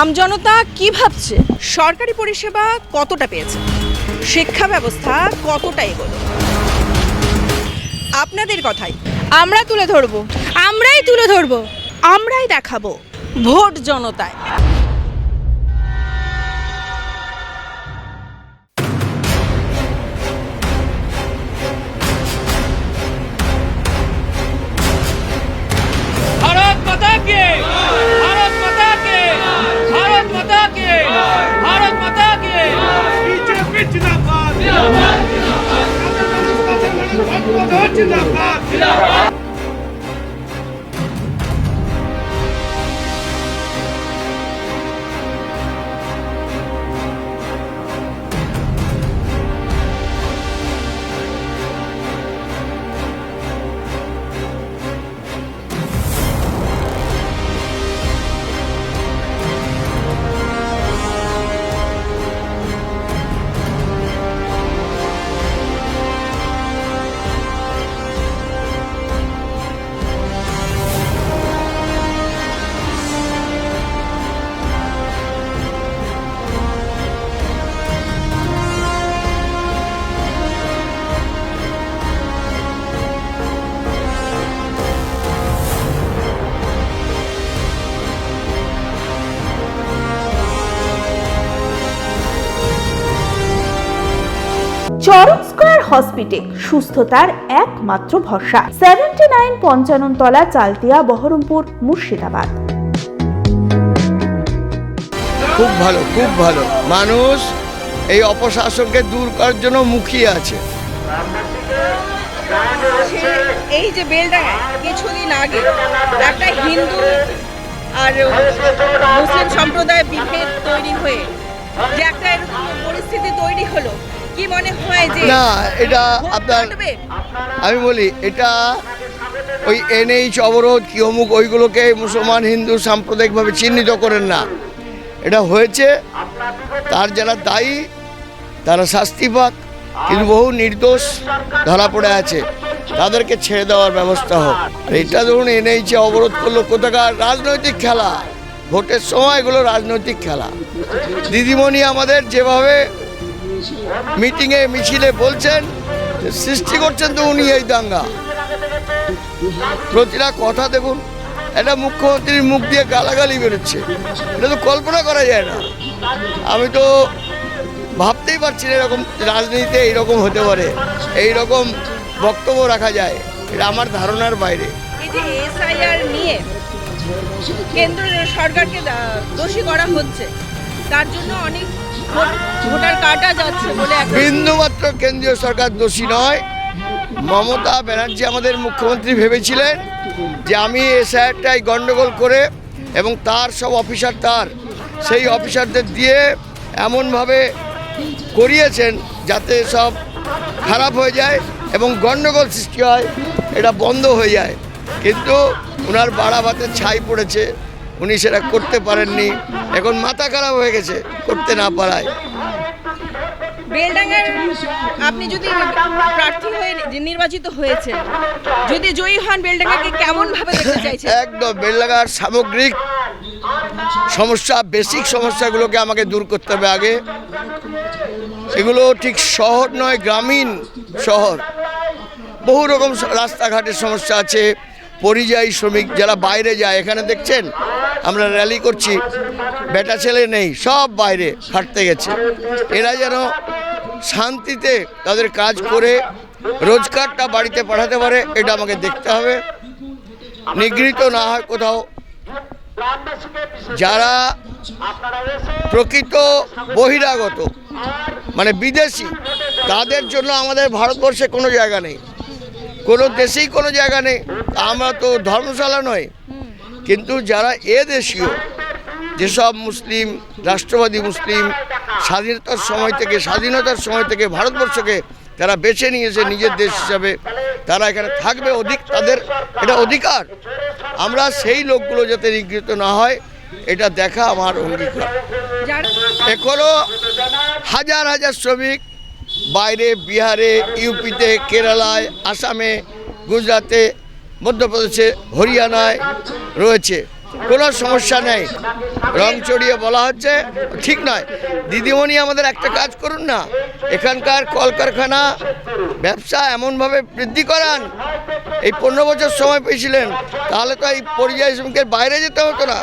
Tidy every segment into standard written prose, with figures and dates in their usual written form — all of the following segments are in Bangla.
আমজনতা কি ভাবছে? সরকারি পরিষেবা কতটা পেয়েছে? শিক্ষা ব্যবস্থা কতটা এগোলো? আপনাদের কথাই আমরা তুলে ধরবো, আমরাই দেখাবো ভোট জনতায়। भारत माता की, भारत माता की, भारत माता की, भारत माता की। बीजेपी जिंदाबाद, जिंदाबाद, जिंदाबाद, जिंदाबाद, जिंदाबाद। চরক স্কয়ার হসপিটাল সুস্থতার একমাত্র ভরসা। 79 পঞ্চাননতলা, চালতিয়া, বহরমপুর, মুর্শিদাবাদ। খুব ভালো, খুব ভালো। মানুষ এই অপশাসনকে দূর করার জন্য মুখিয়ে আছে। এই যে বেলডাঙায় কিছুদিন আগে একটা হিন্দু আর মুসলিম সম্প্রদায় বিভেদ তৈরি হয়ে যে একটা এরকম পরিস্থিতি তৈরি হলো, কি মনে হয় যে না, এটা আপনার আমি বলি, এটা ওই এনএইচ অবরোধ কি অমুক ওইগুলোকে মুসলমান হিন্দু সাম্প্রদায়িকভাবে চিহ্নিত করেন না। এটা হয়েছে, তার যারা দায়ী তারা শাস্তি পাক, কিন্তু বহু নির্দোষ ধরা পড়ে আছে, তাদেরকে ছেড়ে দেওয়ার ব্যবস্থা হোক। এটা ধরুন এনএইচে অবরোধ করলো, কোথাকার রাজনৈতিক খেলা, ভোটের সময় এগুলো রাজনৈতিক খেলা। দিদিমণি আমাদের যেভাবে মিটিংয়ে মিছিলে বলছেন, সৃষ্টি করছেন তো উনি এই দাঙ্গা। প্রতিটা কথা দেখুন, একটা মুখ্যমন্ত্রীর মুখ দিয়ে গালাগালি বেরোচ্ছে, এটা তো কল্পনা করা যায় না। আমি তো ভাবতেই পারছি না এরকম রাজনীতিতে এইরকম হতে পারে, এইরকম বক্তব্য রাখা যায়, এটা আমার ধারণার বাইরে। এই যে এসআইআর নিয়ে কেন্দ্র সরকারকে দোষী করা হচ্ছে, তার জন্য অনেক ভোটার কাটা যাচ্ছে বলে বিন্দুমাত্র কেন্দ্রীয় সরকার দোষী নয়। মমতা ব্যানার্জি আমাদের মুখ্যমন্ত্রী ভেবেছিলেন যে আমি এসআইআরটাই গন্ডগোল করে এবং তার সব অফিসার, তার সেই অফিসারদের দিয়ে এমনভাবে করিয়েছেন যাতে সব খারাপ হয়ে যায় এবং গন্ডগোল সৃষ্টি হয়, এটা বন্ধ হয়ে যায়। কিন্তু ওনার বাড়া ভাতে ছাই পড়েছে, উনি সেটা করতে পারেননি, এখন মাথা খারাপ হয়ে গেছে করতে না পারায়। বেলডাঙ্গার আপনি যদি প্রার্থী হয়ে নির্বাচিত হয়েছে, যদি জয়ী হন, বেলডাঙ্গাকে কেমন ভাবে দেখতে চাইছেন? একদম বেলডাঙ্গার সামগ্রিক সমস্যা, বেসিক সমস্যাগুলোকে আমাকে দূর করতে হবে আগে। এগুলো ঠিক শহর নয়, গ্রামীণ শহর, বহু রকম রাস্তাঘাটের সমস্যা আছে। পরিযায়ী শ্রমিক যারা বাইরে যায়, এখানে দেখছেন আমরা র্যালি করছি, বেটা ছেলে নেই, সব বাইরে খাটতে গেছে। এরা যেন শান্তিতে তাদের কাজ করে রোজগারটা বাড়িতে পাঠাতে পারে, এটা আমাকে দেখতে হবে। নিগৃহীত না হয় কোথাও। যারা প্রকৃত বহিরাগত মানে বিদেশি, তাদের জন্য আমাদের ভারতবর্ষে কোনো জায়গা নেই, কোনো দেশেই কোনো জায়গা নেই। আমরা তো ধর্মশালা নয়, কিন্তু যারা এদেশীয়, যেসব মুসলিম, রাষ্ট্রবাদী মুসলিম, স্বাধীনতার সময় থেকে ভারতবর্ষকে তারা বেছে নিয়েছে নিজের দেশ হিসাবে, তারা এখানে থাকবে, তাদের এটা অধিকার। আমরা সেই লোকগুলো যাতে নিগৃহীত না হয়, এটা দেখা আমার অঙ্গীকার। এখনো হাজার হাজার শ্রমিক বাইরে, বিহারে, ইউপিতে, কেরালায়, আসামে, গুজরাটে, মধ্যপ্রদেশে, হরিয়ানায় রয়েছে। কোনো সমস্যা নেই। রং চড়িয়ে বলা হচ্ছে ঠিক নয়। দিদিমণি আমাদের একটা কাজ করুন না, এখানকার কলকারখানা ব্যবসা এমনভাবে বৃদ্ধি করান। এই 15 বছর সময় পেয়েছিলেন, তাহলে তো এই পরিযায়ী শ্রমিকের বাইরে যেতে হতো না।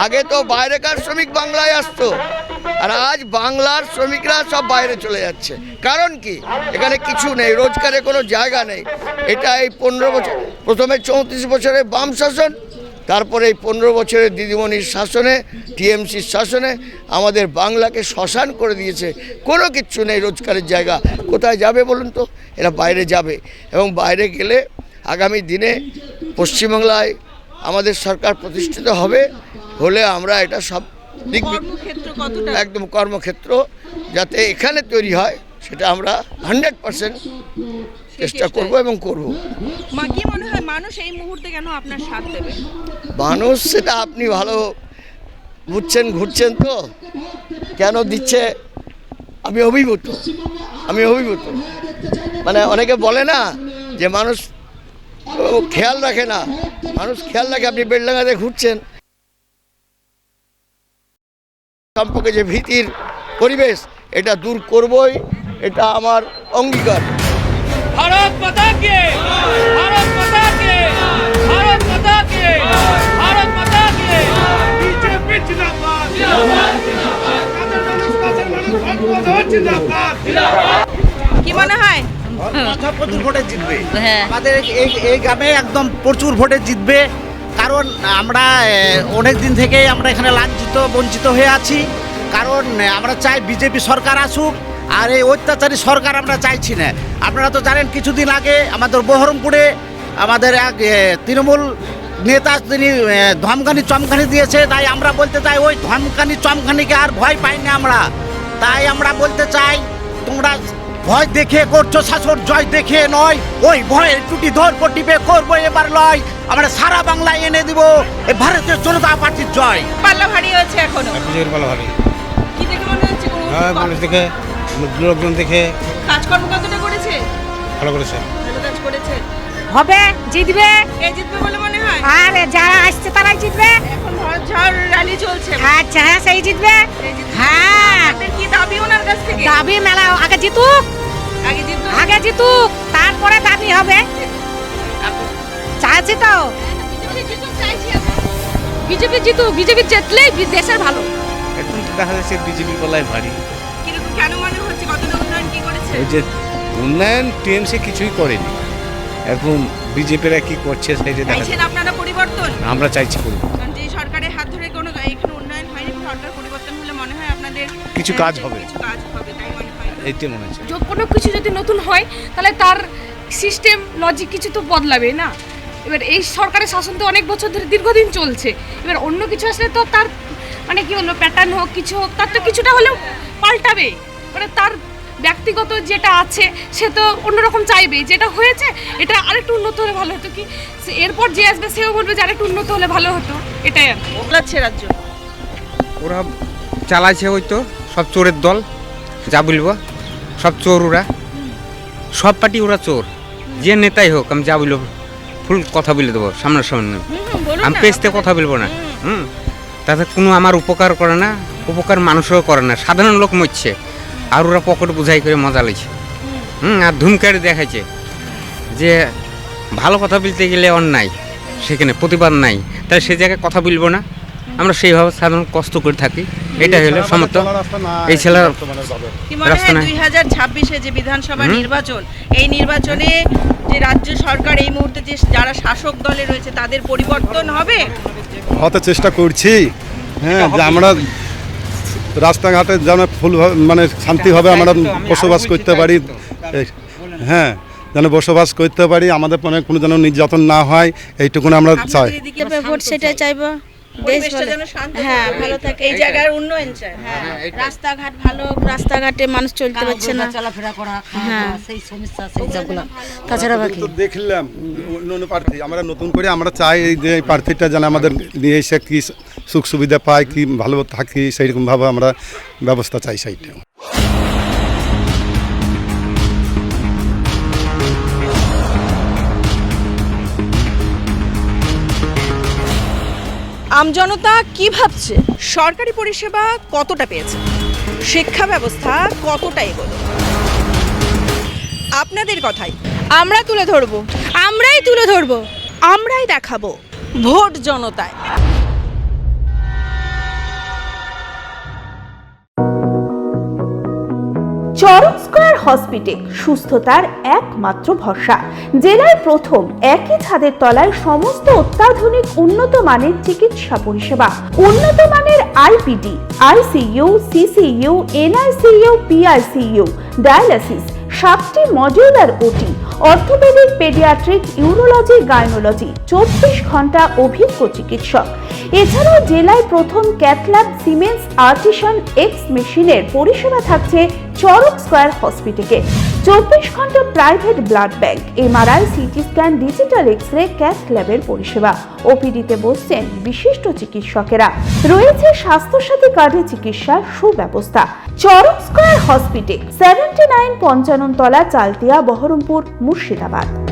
আগে তো বাইরেকার শ্রমিক বাংলায় আসতো, আর আজ বাংলার শ্রমিকরা সব বাইরে চলে যাচ্ছে। কারণ কি? এখানে কিছু নেই, রোজগারের কোনো জায়গা নেই। এটা এই 15 বছর, প্রথমে 34 বছরের বাম শাসন, তারপরে এই 15 বছরের দিদিমণির শাসনে, টিএমসির শাসনে আমাদের বাংলাকে শ্মশান করে দিয়েছে। কোনো কিচ্ছু নেই, রোজগারের জায়গা। কোথায় যাবে বলুন তো? এরা বাইরে যাবে, এবং বাইরে গেলে আগামী দিনে পশ্চিমবাংলায় আমাদের সরকার প্রতিষ্ঠিত হবে, হলে আমরা এটা সব দিক কর্মক্ষেত্র কতটা? একদম কর্মক্ষেত্র যাতে এখানে তৈরি হয়, সেটা আমরা 100% চেষ্টা করব এবং করব। কি মনে হয় মানুষ এই মুহূর্তে কেন আপনার সাথ দেবে? মানুষ সেটা আপনি ভালো বুঝছেন, ঘুরছেন তো কেন দিচ্ছে। আমি অভিভূত। মানে অনেকে বলে না যে মানুষ খেয়াল রাখে না, মানুষ খেয়াল রাখে। আপনি বেলডাঙ্গাতে ঘুরছেন, সম্পর্কে যে ভীতির পরিবেশ, এটা দূর করবই, এটা আমার অঙ্গীকার। भारत माता के, भारत माता के, भारत माता के, भारत माता के, बीजेपी जिंदाबाद, কি মনে হয়? প্রচুর ভোটে জিতবে। আমাদের এই গ্রামে একদম প্রচুর ভোটে জিতবে, কারণ আমরা অনেক দিন থেকেই আমরা এখানে লাঞ্ছিত বঞ্চিত হয়ে আছি। কারণ আমরা চাই বিজেপি সরকার আসুক, আর এই অত্যাচারী সরকার আমরা চাইছি না। আপনারা তো জানেন কিছুদিন আগে আমাদের বহরমপুরে আমাদের এক তৃণমূল নেতা তিনি ধমকানি চমকানি দিয়েছে। তাই আমরা বলতে চাই ওই ধমকানি চমকানিকে আর ভয় পাই না আমরা। তাই আমরা বলতে চাই তোমরা ভয় দেখে করছো শাসন, জয় দেখে নয়। ওই ভয়ের টুটি ধরব টিপে করবো এবার লয়, আমরা সারা বাংলায় এনে দিব এই ভারতীয় জনতা পার্টির জয়। পাল্লা ভারী হয়েছে এখনো। ভালো ভালো। কি দেখে মনে হচ্ছে? হ্যাঁ, মানুষ দেখে, লোকজন দেখে কাজকর্ম কতটা করেছে? ভালো করেছে। ভালো কাজ করেছে। হবে, জিতবে। কে জিতবে বলে মনে হয়? আর যারা আসছে তারাই জিতবে। এখন ভরত ঝড় র্যালি চলছে। আচ্ছা, হ্যাঁ, সেই জিতবে। এই জিতবে। হ্যাঁ, আপনাদের কি দাবি ওনার কাছ থেকে? দাবি মেলা আগে জিতুক, আগে জিতবে। তারপরে দাবি হবে। চাইছি তো বিজেপি জিতুক, বিজেপি জিতলেই দেশের ভালো। এখন তো দেখা যাচ্ছে বিজেপি বলাই ভারী। কিরকম কেন মনে হচ্ছে? কতটা উন্নয়ন কি করেছে? এই যে উন্নয়ন টিএমসি কিছুই করেনি, এখন বিজেপিরা কি করছে সেই যে দেখা চাইছেন আপনারা পরিবর্তন? আমরা চাইছি করব। কারণ যে সরকারের হাত ধরে কোনো এখানে উন্নয়ন হয়নি, সরকার পরিবর্তন হলে মনে হয় আপনাদের কিছু কাজ হবে। কিছু কাজ হবে, তাই মনে হয়। এইটাই মনে হচ্ছে। কোনো কিছু যদি নতুন হয় তাহলে তার সিস্টেম লজিক কিছু তো বদলাবে না। এবার এই সরকারের শাসন তো অনেক বছর ধরে দীর্ঘদিন চলছে, এবার অন্য কিছু আসলে তো তার মানে কি হলো, প্যাটার্ন হোক কিছু হোক, তার তো কিছুটা হলেও পাল্টাবে। মানে তার ব্যক্তিগত যেটা আছে সে তো অন্যরকম চাইবে, যেটা হয়েছে এটা আরেকটু উন্নত হলে ভালো হতো। কি এরপর যে আসবে সেও বলবে যে আরেকটু উন্নত হলে ভালো হতো, এটাই আর কি। বদলাচ্ছে রাজ্য। ওরা চালাইছে, ওই তো সব চোরের দল, যা বলবো সব চোর। ওরা সব পার্টি ওরা চোর, যে নেতাই হোক। আমি যা বলবো ফুল কথা বলে দেবো সামনাসামনি, আমি পেস্তে কথা বলবো না। তাতে কোনো আমার উপকার করে না, উপকার মানুষও করে না, সাধারণ লোক মরছে, আর ওরা পকেট বোঝাই করে মজা লাগছে। আর ধুমকারে দেখাচ্ছে যে ভালো কথা বলতে গেলে অন্যায়, সেখানে প্রতিবাদ নাই, তাহলে সে জায়গায় কথা বলবো না। আমরা সেইভাবে সাধারণ কষ্ট করে থাকি, এটা হলো সমর্থ। এই ছেলের কি মনে হয় 2026-এ যে বিধানসভা নির্বাচন, এই নির্বাচনে যে রাজ্য সরকার এই মুহূর্তে যে যারা শাসক দলে রয়েছে তাদের পরিবর্তন হবে? হতে চেষ্টা করছি। হ্যাঁ, যে আমরা রাস্তাঘাটে যেন ফুলভাবে মানে শান্তিভাবে আমরা বসবাস করতে পারি। হ্যাঁ, যেন বসবাস করতে পারি, আমাদের মানে কোনো যেন নির্যাতন না হয়, এইটুকুন আমরা চাই। ভোট সেটাই চাইবো, পরিবেশটা যেন শান্ত হ্যাঁ, থাকে, ভালো থাকে। এই জায়গার উন্নয়ন চাই। হ্যাঁ, রাস্তাঘাট ভালো, রাস্তাঘাটে মানুষ চলতে পারছে না, চলাফেরা করা, হ্যাঁ, সেই সমস্যা, সেই সবগুলো। তাছাড়া বাকি তো দেখলাম অন্য প্রার্থী, আমরা নতুন করে আমরা চাই এই যে এই প্রার্থীটা যেন আমাদের নিয়ে এসে কি সুখ সুবিধা পায়, কি ভালো থাকি, সেইরকমভাবে আমরা ব্যবস্থা চাই সেইটা। আমজনতা কি ভাবছে? সরকারি পরিষেবা কতটা পেয়েছে? শিক্ষা ব্যবস্থা কতটা এগোলো? আপনাদের কথাই আমরা তুলে ধরবো, আমরাই তুলে ধরবো, আমরাই দেখাবো ভোট জনতায়। চরক স্কয়ার হসপিটাল সুস্থতার একমাত্র ভরসা। জেলায় প্রথম একই ছাদের তলায় সমস্ত অত্যাধুনিক উন্নত মানের চিকিৎসা পরিষেবা, উন্নত মানের IPD, ICU, CCU, NICU, PICU, dialysis, 7টি modular OT, orthopaedic, paediatric, urology, gynaecology, 24 ঘন্টা অভিজ্ঞ চিকিৎসক। এছাড়াও জেলায় প্রথম ক্যাথল্যাব, সিমেন্স, আর্টিসান, এক্স মেশিনের পরিষেবা থাকছে চরক স্কয়ার হসপিটালে। 24 ঘন্টা private blood bank, MRI, CT scan, digital x-ray, cath ল্যাবের পরিষেবা। ওপিডিতে বসছেন বিশিষ্ট চিকিৎসকেরা। রয়েছে স্বাস্থ্যসাথী কার্ডে চিকিৎসার সুব্যবস্থা। চরক স্কয়ার হসপিটাল, 79 পঞ্চানন তলা, চালতিয়া, বহরমপুর, মুর্শিদাবাদ।